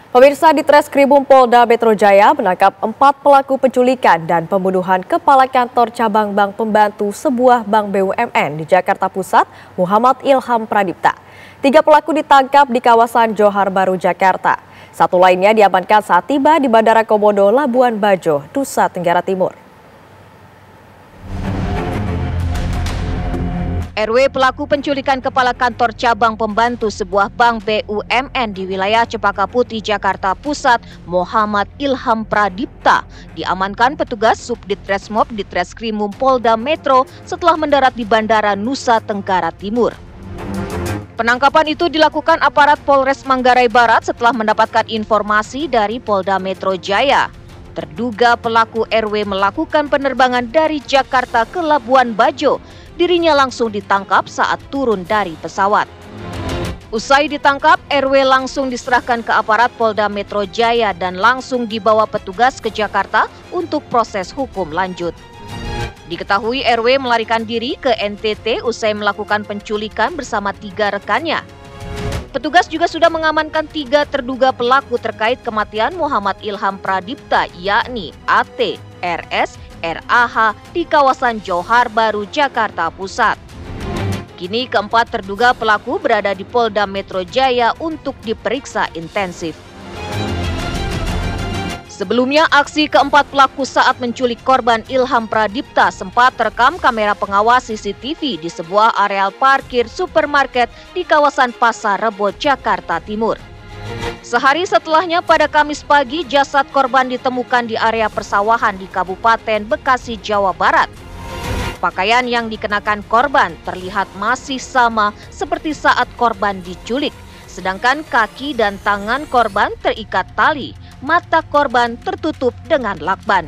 Pemirsa, di Treskrimum Polda Metro Jaya menangkap 4 pelaku penculikan dan pembunuhan kepala kantor cabang bank pembantu sebuah bank BUMN di Jakarta Pusat, Muhammad Ilham Pradipta. 3 pelaku ditangkap di kawasan Johar Baru, Jakarta. Satu lainnya diamankan saat tiba di Bandara Komodo, Labuan Bajo, Nusa Tenggara Timur. RW pelaku penculikan kepala kantor cabang pembantu sebuah bank BUMN di wilayah Cempaka Putih, Jakarta Pusat, Muhammad Ilham Pradipta, diamankan petugas Subdit Resmob di Treskrimum Polda Metro setelah mendarat di Bandara Nusa Tenggara Timur. Penangkapan itu dilakukan aparat Polres Manggarai Barat setelah mendapatkan informasi dari Polda Metro Jaya. Terduga pelaku RW melakukan penerbangan dari Jakarta ke Labuan Bajo. Dirinya langsung ditangkap saat turun dari pesawat. Usai ditangkap, RW langsung diserahkan ke aparat Polda Metro Jaya dan langsung dibawa petugas ke Jakarta untuk proses hukum lanjut. Diketahui RW melarikan diri ke NTT usai melakukan penculikan bersama 3 rekannya. Petugas juga sudah mengamankan 3 terduga pelaku terkait kematian Muhammad Ilham Pradipta, yakni AT, RS, RAH di kawasan Johar Baru, Jakarta Pusat. Kini keempat terduga pelaku berada di Polda Metro Jaya untuk diperiksa intensif. Sebelumnya, aksi keempat pelaku saat menculik korban Ilham Pradipta sempat terekam kamera pengawas CCTV di sebuah areal parkir supermarket di kawasan Pasar Rebo, Jakarta Timur. Sehari setelahnya pada Kamis pagi, jasad korban ditemukan di area persawahan di Kabupaten Bekasi, Jawa Barat. Pakaian yang dikenakan korban terlihat masih sama seperti saat korban diculik, sedangkan kaki dan tangan korban terikat tali, mata korban tertutup dengan lakban.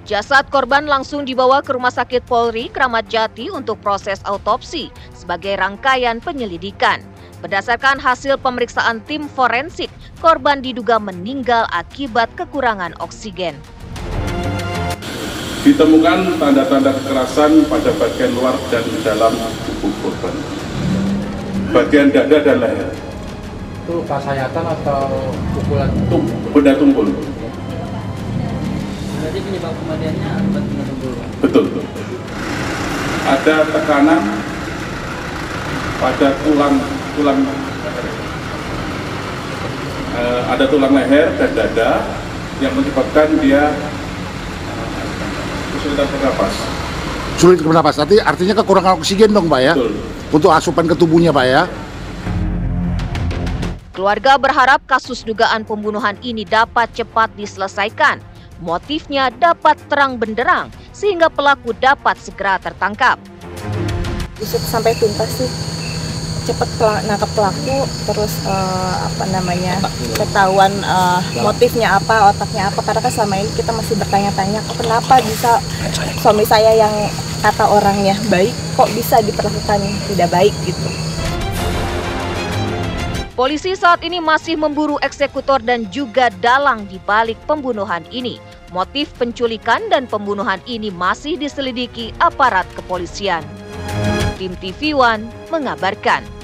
Jasad korban langsung dibawa ke Rumah Sakit Polri Kramat Jati untuk proses autopsi sebagai rangkaian penyelidikan. Berdasarkan hasil pemeriksaan tim forensik, korban diduga meninggal akibat kekurangan oksigen. Ditemukan tanda-tanda kekerasan pada bagian luar dan dalam tubuh korban. Bagian dada dan leher. Itu luka sayatan atau pukulan? Benda tumpul. Berarti penyebab kematiannya akibat benda tumpul? Betul. Ada tekanan pada ada tulang leher dan dada yang menyebabkan dia kesulitan bernapas. Sulit bernapas, artinya kekurangan oksigen dong, Pak ya? Betul. Untuk asupan ke tubuhnya, Pak ya? Keluarga berharap kasus dugaan pembunuhan ini dapat cepat diselesaikan. Motifnya dapat terang benderang sehingga pelaku dapat segera tertangkap. Usut sampai tuntas sih. Cepat nangkap pelaku, terus ketahuan motifnya apa, otaknya apa, karena kan selama ini kita masih bertanya-tanya kenapa bisa suami saya yang kata orangnya baik kok bisa diperlakukan tidak baik gitu. Polisi saat ini masih memburu eksekutor dan juga dalang di balik pembunuhan ini. Motif penculikan dan pembunuhan ini masih diselidiki aparat kepolisian. Tim TV One mengabarkan.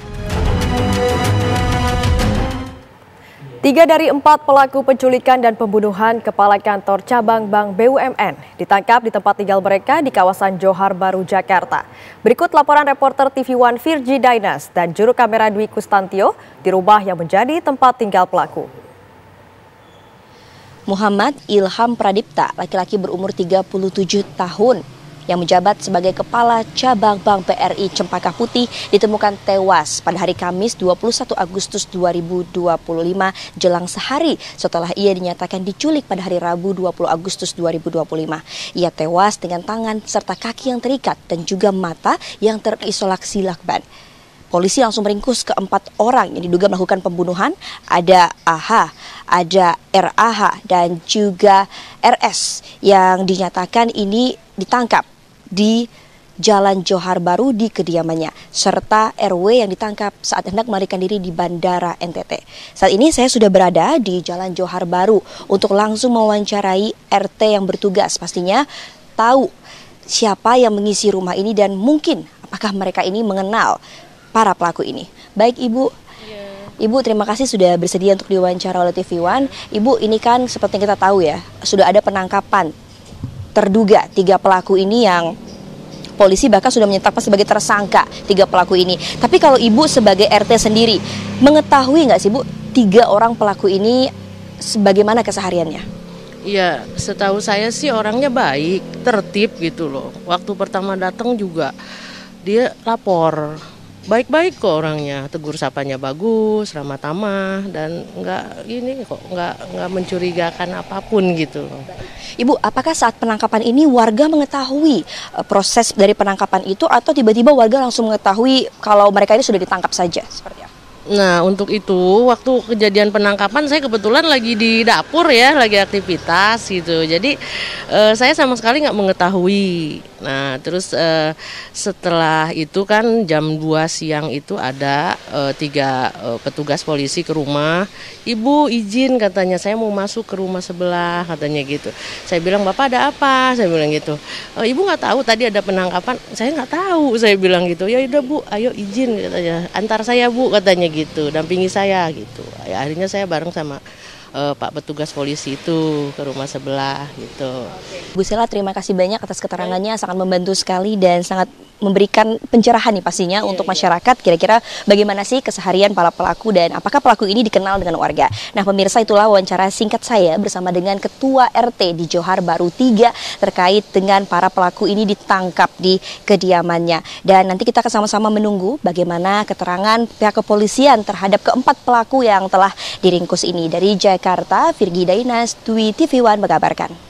3 dari 4 pelaku penculikan dan pembunuhan kepala kantor cabang bank BUMN ditangkap di tempat tinggal mereka di kawasan Johar Baru, Jakarta. Berikut laporan reporter TV One Virgi Dainas dan juru kamera Dwi Kustantio di rumah yang menjadi tempat tinggal pelaku. Muhammad Ilham Pradipta, laki-laki berumur 37 tahun, yang menjabat sebagai Kepala Cabang Bank BRI Cempaka Putih ditemukan tewas pada hari Kamis 21 Agustus 2025 jelang sehari setelah ia dinyatakan diculik pada hari Rabu 20 Agustus 2025. Ia tewas dengan tangan serta kaki yang terikat dan juga mata yang terisolasi lakban. Polisi langsung meringkus keempat orang yang diduga melakukan pembunuhan. Ada AH, ada RAH, dan juga RS yang dinyatakan ini ditangkap di Jalan Johar Baru di kediamannya, serta RW yang ditangkap saat hendak melarikan diri di Bandara NTT. Saat ini saya sudah berada di Jalan Johar Baru untuk langsung mewawancarai RT yang bertugas, pastinya tahu siapa yang mengisi rumah ini dan mungkin apakah mereka ini mengenal para pelaku ini. Baik Ibu, Ibu, terima kasih sudah bersedia untuk diwawancara oleh TV One. Ibu, ini kan seperti yang kita tahu ya, sudah ada penangkapan terduga 3 pelaku ini yang polisi bahkan sudah menetapkan sebagai tersangka 3 pelaku ini. Tapi kalau Ibu sebagai RT sendiri, mengetahui nggak sih Bu 3 orang pelaku ini sebagaimana kesehariannya? Iya, setahu saya sih orangnya baik, tertib gitu loh. Waktu pertama datang juga dia lapor. Baik-baik kok orangnya, tegur sapanya bagus, ramah tamah, dan nggak mencurigakan apapun gitu. Ibu, apakah saat penangkapan ini warga mengetahui proses dari penangkapan itu atau tiba-tiba warga langsung mengetahui kalau mereka ini sudah ditangkap saja? Seperti apa? Nah, untuk itu waktu kejadian penangkapan saya kebetulan lagi di dapur ya, lagi aktivitas gitu. Jadi saya sama sekali nggak mengetahui. Nah, terus setelah itu kan jam 2 siang itu ada 3 petugas polisi ke rumah. Ibu izin katanya, saya mau masuk ke rumah sebelah katanya gitu. Saya bilang, Bapak ada apa? Saya bilang gitu. Ibu nggak tahu tadi ada penangkapan? Saya nggak tahu, saya bilang gitu. Ya udah Bu, ayo izin katanya. Antar saya Bu katanya gitu, dampingi saya gitu. Ya, akhirnya saya bareng sama Pak petugas polisi itu ke rumah sebelah gitu. Bu Sela, terima kasih banyak atas keterangannya, sangat membantu sekali dan sangat memberikan pencerahan nih pastinya untuk masyarakat. Kira-kira bagaimana sih keseharian para pelaku dan apakah pelaku ini dikenal dengan warga. Nah pemirsa, itulah wawancara singkat saya bersama dengan Ketua RT di Johar Baru 3 terkait dengan para pelaku ini ditangkap di kediamannya. Dan nanti kita akan sama-sama menunggu bagaimana keterangan pihak kepolisian terhadap keempat pelaku yang telah diringkus ini. Dari Jakarta, Virgi Dainas, Dwi TV One mengabarkan.